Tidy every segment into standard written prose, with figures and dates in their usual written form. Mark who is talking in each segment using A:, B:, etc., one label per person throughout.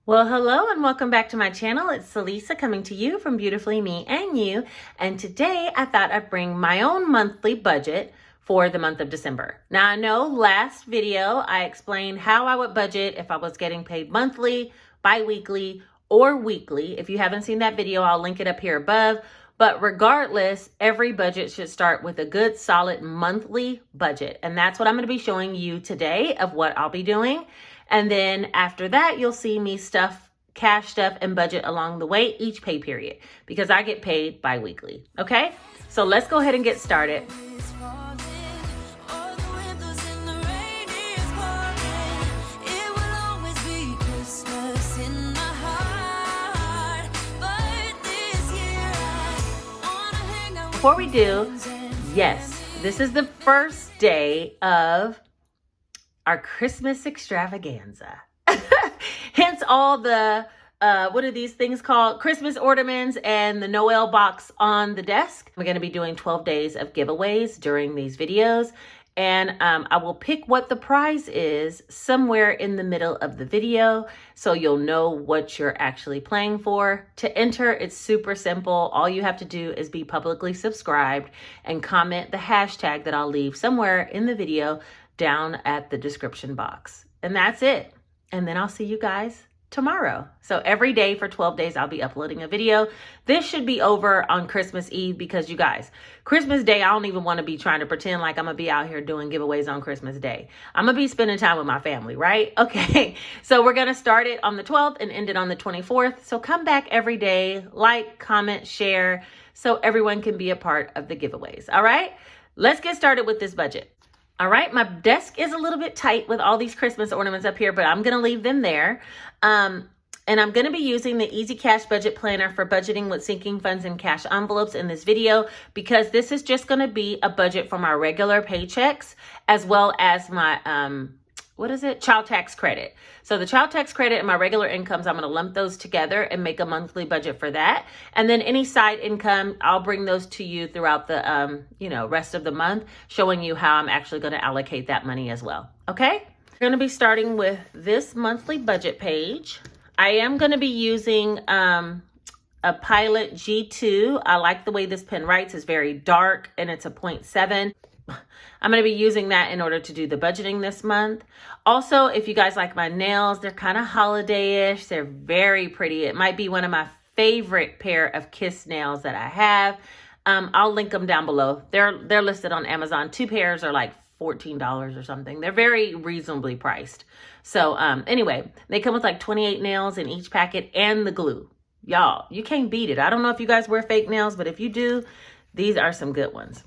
A: Well, hello and welcome back to my channel. It's Celisa coming to you from Beautifully Me and You. And today I thought I'd bring my own monthly budget for the month of December. Now I know last video I explained how I would budget if I was getting paid monthly, bi-weekly, or weekly. If you haven't seen that video, I'll link it up here above. But regardless, every budget should start with a good solid monthly budget. And that's what I'm going to be showing you today of what I'll be doing. And then after that, you'll see me cash stuff and budget along the way each pay period because I get paid bi-weekly. Okay, so let's go ahead and get started. Before we do, yes, this is the first day of our Christmas extravaganza. Hence all the, what are these things called? Christmas ornaments and the Noel box on the desk. We're going to be doing 12 days of giveaways during these videos. And I will pick what the prize is somewhere in the middle of the video so you'll know what you're actually playing for. To enter, it's super simple. All you have to do is be publicly subscribed and comment the hashtag that I'll leave somewhere in the video down at the description box. And that's it. And then I'll see you guys tomorrow. So every day for 12 days, I'll be uploading a video. This should be over on Christmas Eve because you guys, Christmas Day, I don't even want to be trying to pretend like I'm going to be out here doing giveaways on Christmas Day. I'm going to be spending time with my family, right? Okay. So we're going to start it on the 12th and end it on the 24th. So come back every day, like, comment, share, so everyone can be a part of the giveaways. All right. Let's get started with this budget. All right, my desk is a little bit tight with all these Christmas ornaments up here, but I'm going to leave them there. And I'm going to be using the Easy Cash Budget Planner for budgeting with sinking funds and cash envelopes in this video because this is just going to be a budget for my regular paychecks as well as my, child tax credit. So the child tax credit and my regular incomes, I'm going to lump those together and make a monthly budget for that. And then any side income, I'll bring those to you throughout the, rest of the month, showing you how I'm actually going to allocate that money as well. Okay. We're going to be starting with this monthly budget page. I am going to be using, a Pilot G2. I like the way this pen writes. It's very dark and it's a 0.7. I'm going to be using that in order to do the budgeting this month. Also, if you guys like my nails, they're kind of holiday-ish. They're very pretty. It might be one of my favorite pair of Kiss nails that I have. I'll link them down below. They're listed on Amazon. 2 pairs are like $14 or something. They're very reasonably priced. So anyway, they come with like 28 nails in each packet and the glue. Y'all, you can't beat it. I don't know if you guys wear fake nails, but if you do, these are some good ones.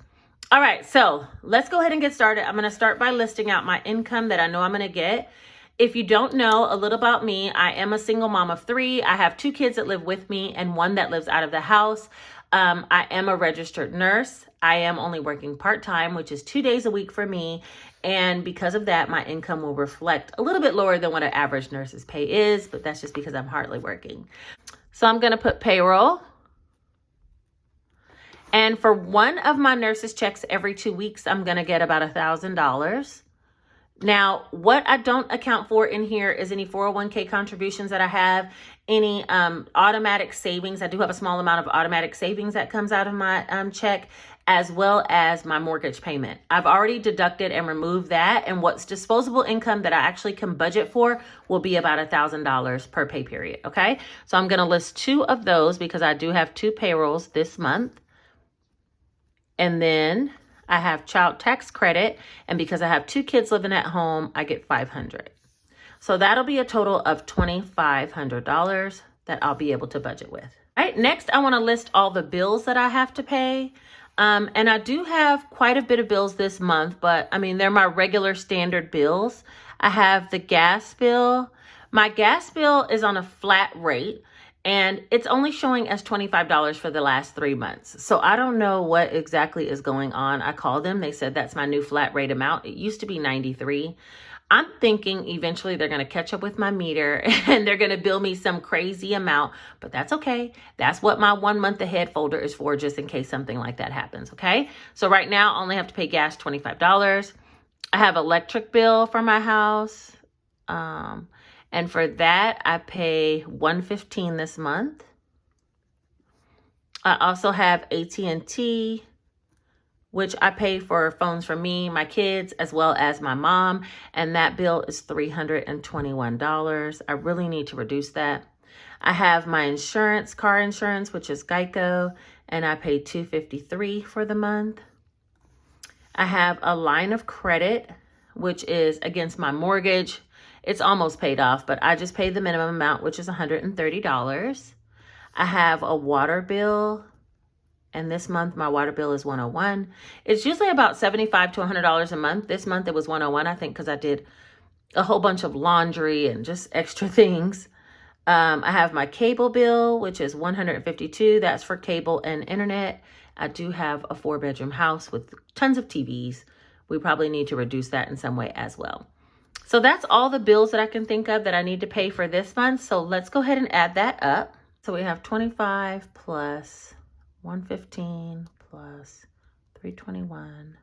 A: All right, so let's go ahead and get started. I'm going to start by listing out my income that I know I'm going to get. If you don't know a little about me, I am a single mom of 3. I have 2 kids that live with me and 1 that lives out of the house. I am a registered nurse. I am only working part-time, which is 2 days a week for me. And because of that, my income will reflect a little bit lower than what an average nurse's pay is, but that's just because I'm hardly working. So I'm going to put payroll. And for one of my nurse's checks every 2 weeks, I'm going to get about $1,000. Now, what I don't account for in here is any 401k contributions that I have, any automatic savings. I do have a small amount of automatic savings that comes out of my check, as well as my mortgage payment. I've already deducted and removed that. And what's disposable income that I actually can budget for will be about $1,000 per pay period. Okay. So I'm going to list 2 of those because I do have 2 payrolls this month. And then I have child tax credit. And because I have 2 kids living at home, I get $500. So that'll be a total of $2,500 that I'll be able to budget with. All right, next I want to list all the bills that I have to pay. And I do have quite a bit of bills this month, but I mean, they're my regular standard bills. I have the gas bill. My gas bill is on a flat rate. And it's only showing as $25 for the last 3 months. So I don't know what exactly is going on. I called them. They said that's my new flat rate amount. It used to be $93. I'm thinking eventually they're going to catch up with my meter and they're going to bill me some crazy amount. But that's okay. That's what my 1 month ahead folder is for, just in case something like that happens. Okay. So right now I only have to pay gas $25. I have electric bill for my house. And for that, I pay $115 this month. I also have AT&T, which I pay for phones for me, my kids, as well as my mom. And that bill is $321. I really need to reduce that. I have my insurance, car insurance, which is Geico, and I pay $253 for the month. I have a line of credit, which is against my mortgage. It's almost paid off, but I just paid the minimum amount, which is $130. I have a water bill, and this month my water bill is $101. It's usually about $75 to $100 a month. This month it was $101, I think, because I did a whole bunch of laundry and just extra things. I have my cable bill, which is $152. That's for cable and internet. I do have a 4-bedroom house with tons of TVs. We probably need to reduce that in some way as well. So that's all the bills that I can think of that I need to pay for this month. So let's go ahead and add that up. So we have 25 plus 115 plus 321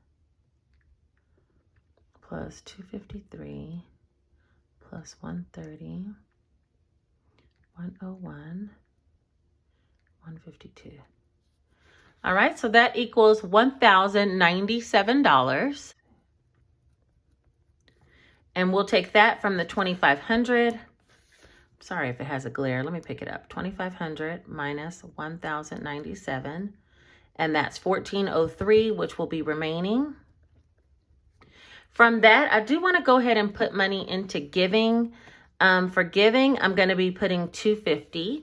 A: plus 253 plus 130, 101, 152. All right, so that equals $1,097. And we'll take that from the 2,500. Sorry if it has a glare. Let me pick it up. 2,500 minus 1,097. And that's 1,403, which will be remaining. From that, I do want to go ahead and put money into giving. For giving, I'm going to be putting $250.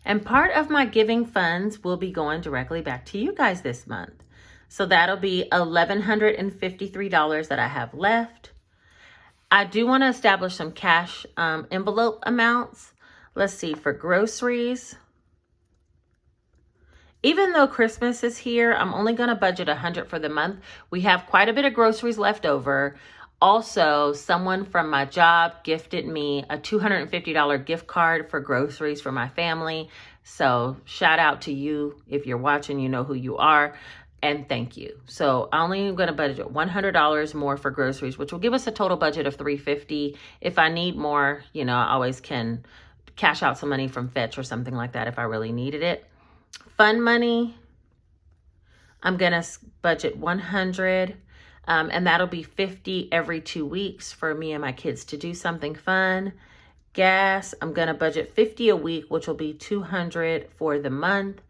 A: And part of my giving funds will be going directly back to you guys this month. So that'll be $1,153 that I have left. I do want to establish some cash envelope amounts. Let's see, for groceries. Even though Christmas is here, I'm only going to budget $100 for the month. We have quite a bit of groceries left over. Also, someone from my job gifted me a $250 gift card for groceries for my family. So shout out to you. If you're watching, you know who you are. And thank you. So I'm only going to budget $100 more for groceries, which will give us a total budget of $350. If I need more, you know, I always can cash out some money from Fetch or something like that if I really needed it. Fun money, I'm going to budget $100. And that'll be $50 every 2 weeks for me and my kids to do something fun. Gas, I'm going to budget $50 a week, which will be $200 for the month.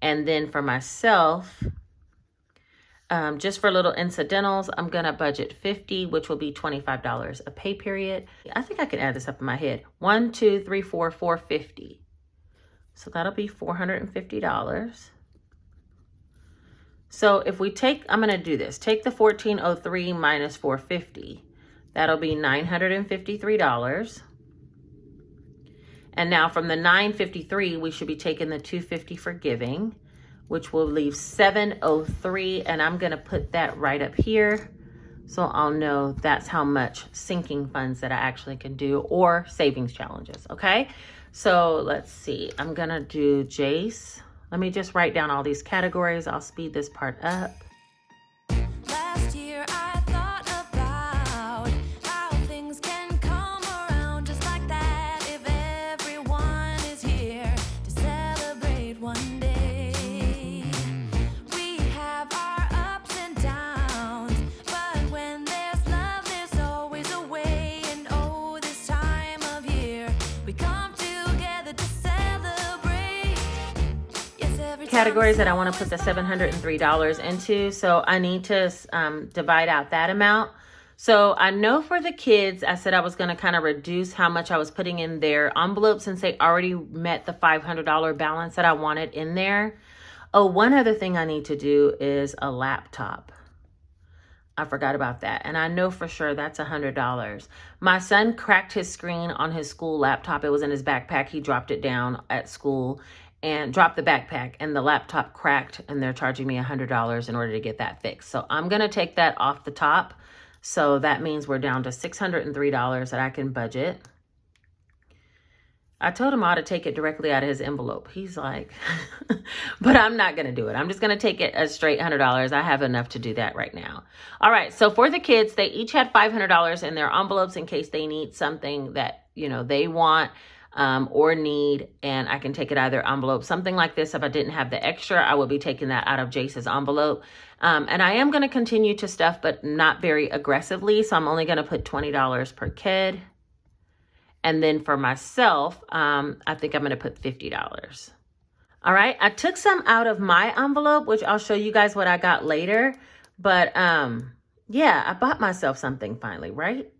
A: And then for myself, just for little incidentals, I'm going to budget $50, which will be $25 a pay period. I think I can add this up in my head. 1, 2, 3, 4, $450. So that'll be $450. So if we take, I'm going to do this. Take the 1,403 minus 450. That'll be $953. And now from the 953, we should be taking the 250 for giving, which will leave 703. And I'm going to put that right up here. So I'll know that's how much sinking funds that I actually can do, or savings challenges. Okay. So let's see. I'm going to do Jace. Let me just write down all these categories. I'll speed this part up.
B: Last year I thought about how things can come around just like that if everyone is here to celebrate one day. We have our ups and downs, but when there's love, there's always a way. And oh, this time of year, we come together to celebrate.
A: Categories that I want to put the $703 into. So I need to divide out that amount. So I know for the kids, I said I was going to kind of reduce how much I was putting in their envelope since they already met the $500 balance that I wanted in there. Oh, one other thing I need to do is a laptop. I forgot about that. And I know for sure that's $100. My son cracked his screen on his school laptop. It was in his backpack. He dropped it down at school and dropped the backpack, and the laptop cracked, and they're charging me $100 in order to get that fixed. So I'm going to take that off the top. So that means we're down to $603 that I can budget. I told him I ought to take it directly out of his envelope. He's like, but I'm not going to do it. I'm just going to take it as straight $100. I have enough to do that right now. All right. So for the kids, they each had $500 in their envelopes in case they need something that, you know, they want or need, and I can take it out of their envelope. Something like this, if I didn't have the extra, I would be taking that out of Jace's envelope. And I am going to continue to stuff, but not very aggressively. So I'm only going to put $20 per kid. And then for myself, I think I'm going to put $50. All right. I took some out of my envelope, which I'll show you guys what I got later. But yeah, I bought myself something finally, right?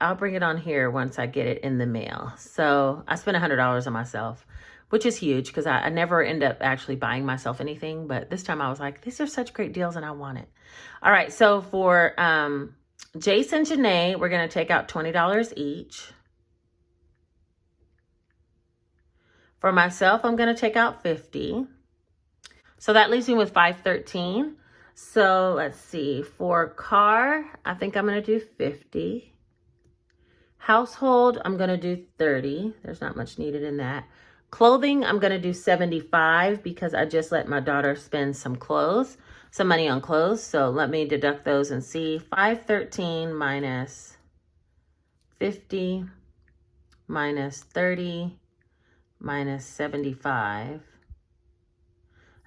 A: I'll bring it on here once I get it in the mail. So I spent $100 on myself, which is huge because I never end up actually buying myself anything. But this time I was like, these are such great deals and I want it. All right. So for Jace and Janae, we're going to take out $20 each. For myself, I'm going to take out $50. So that leaves me with $513. So let's see. For car, I think I'm going to do $50. Household, I'm going to do $30. There's not much needed in that. Clothing, I'm going to do $75 because I just let my daughter spend some money on clothes. So let me deduct those and see. $513 minus 50 minus 30 minus 75.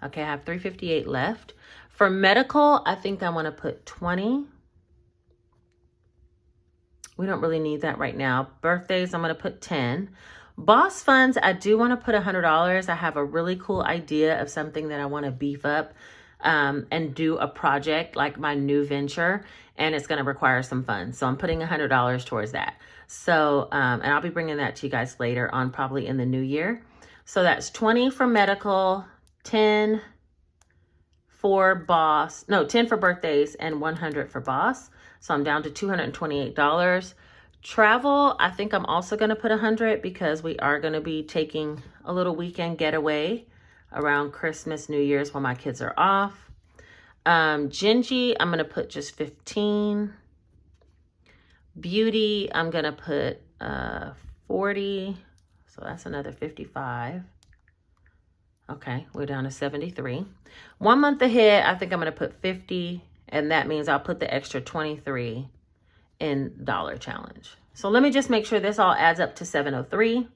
A: Okay, I have $358 left. For medical, I think I want to put 20. We don't really need that right now. Birthdays, I'm going to put 10. Boss funds, I do want to put $100. I have a really cool idea of something that I want to beef up and do a project like my new venture, and it's going to require some funds. So I'm putting $100 towards that. So, and I'll be bringing that to you guys later on, probably in the new year. So that's 20 for medical, 10 for boss, no, 10 for birthdays and 100 for boss. So I'm down to $228. Travel, I think I'm also going to put 100 because we are going to be taking a little weekend getaway around Christmas, New Year's when my kids are off. Gingy, I'm going to put just 15. Beauty, I'm going to put 40. So that's another 55. Okay, we're down to 73. 1 month ahead, I think I'm going to put 50. And that means I'll put the extra 23 in Dollar Challenge. So let me just make sure this all adds up to 703.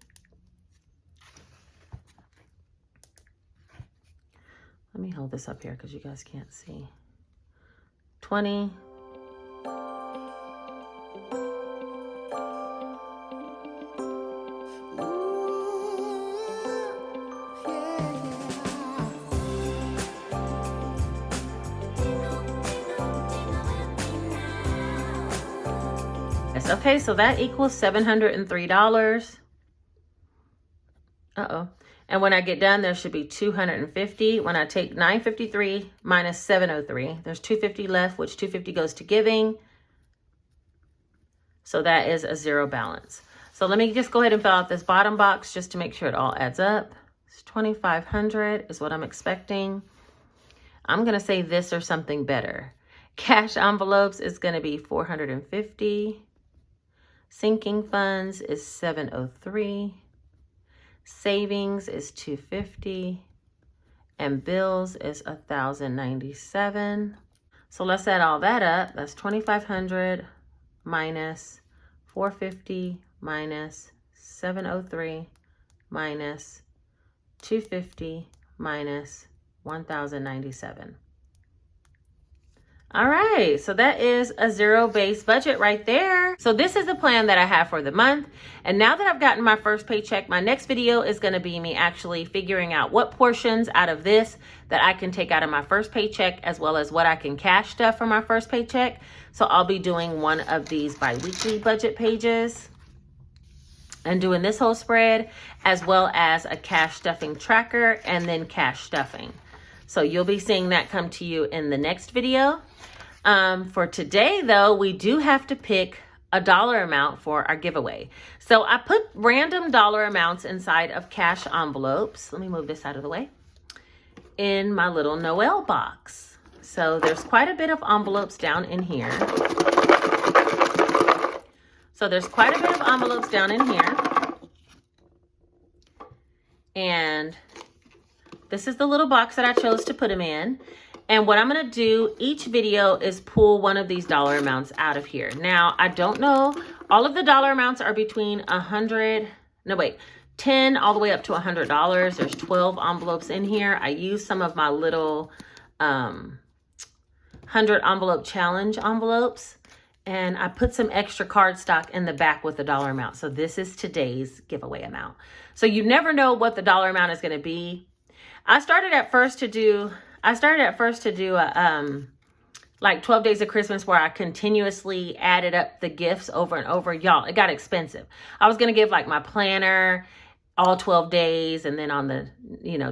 A: Let me hold this up here because you guys can't see. 20. Okay, so that equals $703. Uh-oh. And when I get done, there should be 250. When I take 953 minus 703, there's 250 left, which 250 goes to giving. So that is a zero balance. So let me just go ahead and fill out this bottom box just to make sure it all adds up. It's 2,500 is what I'm expecting. I'm going to say this or something better. Cash envelopes is going to be 450. Sinking funds is 703. Savings is 250. And bills is 1,097. So let's add all that up. That's 2,500 minus 450 minus 703 minus 250 minus 1,097. All right, so that is a zero-based budget right there. So this is the plan that I have for the month. And now that I've gotten my first paycheck, my next video is going to be me actually figuring out what portions out of this that I can take out of my first paycheck, as well as what I can cash stuff for my first paycheck. So I'll be doing one of these bi-weekly budget pages and doing this whole spread, as well as a cash stuffing tracker and then cash stuffing. So you'll be seeing that come to you in the next video. For today, though, we do have to pick a dollar amount for our giveaway. So I put random dollar amounts inside of cash envelopes. Let me move this out of the way. In my little Noel box. So there's quite a bit of envelopes down in here. So there's quite a bit of envelopes down in here. And this is the little box that I chose to put them in. And what I'm going to do each video is pull one of these dollar amounts out of here. Now, I don't know. All of the dollar amounts are between 10 all the way up to $100. There's 12 envelopes in here. I used some of my little 100 envelope challenge envelopes. And I put some extra cardstock in the back with the dollar amount. So this is today's giveaway amount. So you never know what the dollar amount is going to be. I started at first to do a, like 12 days of Christmas where I continuously added up the gifts over and over. Y'all, it got expensive. I was going to give like my planner all 12 days. And then on the,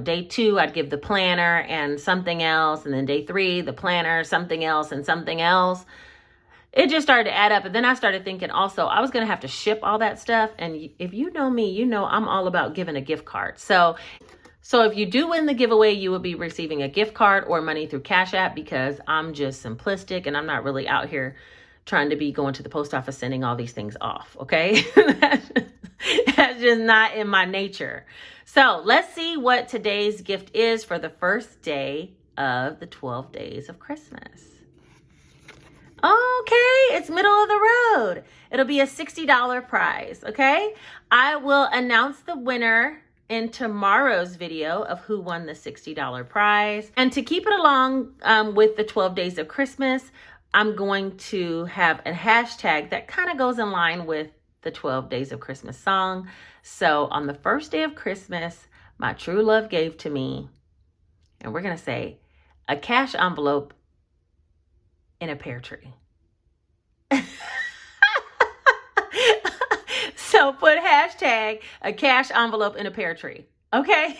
A: day 2, I'd give the planner and something else. And then day 3, the planner, something else and something else. It just started to add up. And then I started thinking also I was going to have to ship all that stuff. And if you know me, you know I'm all about giving a gift card. So if you do win the giveaway, you will be receiving a gift card or money through Cash App, because I'm just simplistic and I'm not really out here trying to be going to the post office sending all these things off, okay? That's just not in my nature. So let's see what today's gift is for the first day of the 12 days of Christmas. Okay, it's middle of the road. It'll be a $60 prize, okay? I will announce the winner in tomorrow's video of who won the $60 prize. And to keep it along with the 12 days of Christmas, I'm going to have a hashtag that kind of goes in line with the 12 days of Christmas song. So on the first day of Christmas, my true love gave to me, and we're going to say, a cash envelope in a pear tree. So put hashtag a cash envelope in a pear tree. Okay.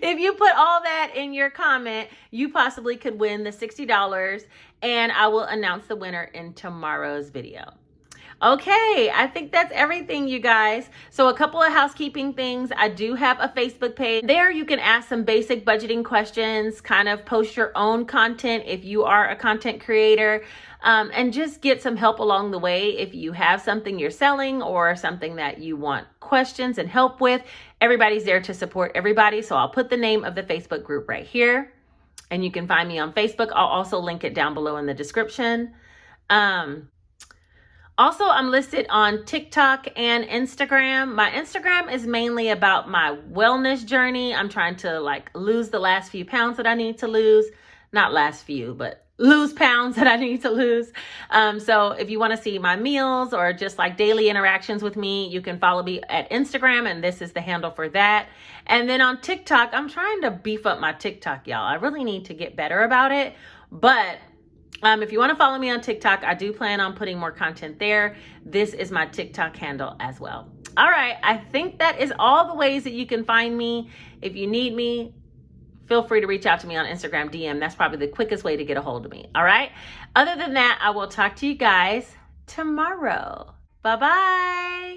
A: If you put all that in your comment, you possibly could win the $60, and I will announce the winner in tomorrow's video. Okay, I think that's everything, you guys. So a couple of housekeeping things. I do have a Facebook page. There you can ask some basic budgeting questions, kind of post your own content if you are a content creator, and just get some help along the way if you have something you're selling or something that you want questions and help with. Everybody's there to support everybody. So I'll put the name of the Facebook group right here, and you can find me on Facebook. I'll also link it down below in the description. Also, I'm listed on TikTok and Instagram. My Instagram is mainly about my wellness journey. I'm trying to lose the last few pounds that I need to lose. Not last few, but lose pounds that I need to lose. So if you want to see my meals or just daily interactions with me, you can follow me at Instagram, and this is the handle for that. And then on TikTok, I'm trying to beef up my TikTok, y'all. I really need to get better about it. But if you want to follow me on TikTok, I do plan on putting more content there. This is my TikTok handle as well. All right. I think that is all the ways that you can find me. If you need me, feel free to reach out to me on Instagram DM. That's probably the quickest way to get a hold of me. All right. Other than that, I will talk to you guys tomorrow. Bye-bye.